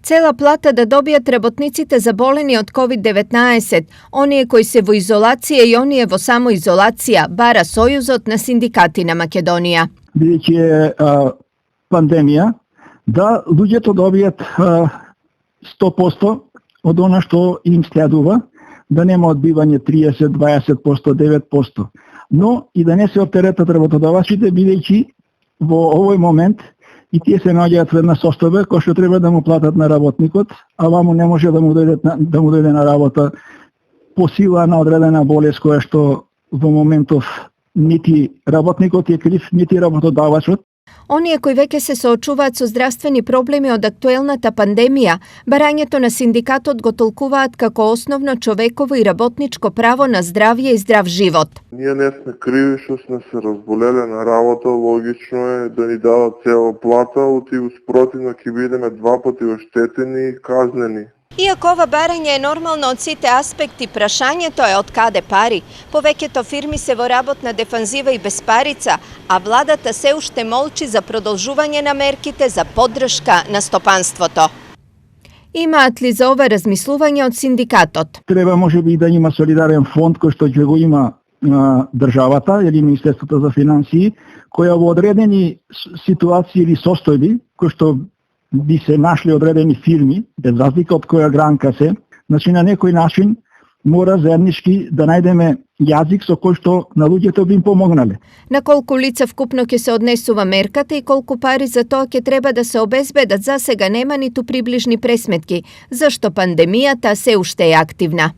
Цела плата да добијат работниците заболени од COVID-19, оние кои се во изолација и оние во самоизолација, бара Сојузот на синдикати на Македонија. Бидејќи е пандемија, да луѓето добијат 100% од она што им следува, да нема одбивање 30, 20%, 9%. Но и да не се оптеретат работодавачите, бидејќи во овој момент и тие се наоѓаат во една состојба која што треба да му платат на работникот, а ваму не може да му дојде на работа по сила на одредена болест која што во моментов нити работникот е крив, нити работодавачот. Оние кои веќе се соочуваат со здравствени проблеми од актуелната пандемија, барањето на синдикатот го толкуваат како основно човеково и работничко право на здравје и здрав живот. Ние не сме криви што сме се разболеле на работа, логично е да ни дадат цела плата, спротивно ќе бидеме два пати оштетени и казнени. Иако ова барање е нормално од сите аспекти, прашањето е од каде пари. Повеќето фирми се во работна дефанзива и без парица, а владата се уште молчи за продолжување на мерките за поддршка на стопанството. Имаат ли за ова размислување од синдикатот? Треба можеби да има солидарен фонд кој што ќе го има државата или Министерството за финансии, која во одредени ситуации или состојби, кои што би се нашли одредени фирми, без разлика од која гранка се, значи на некој начин мора заеднички да најдеме јазик со кој што на луѓето би им помогнале. На колку лица вкупно ќе се однесува мерката и колку пари за тоа ќе треба да се обезбедат, за сега нема ниту приближни пресметки, зашто пандемијата се уште е активна.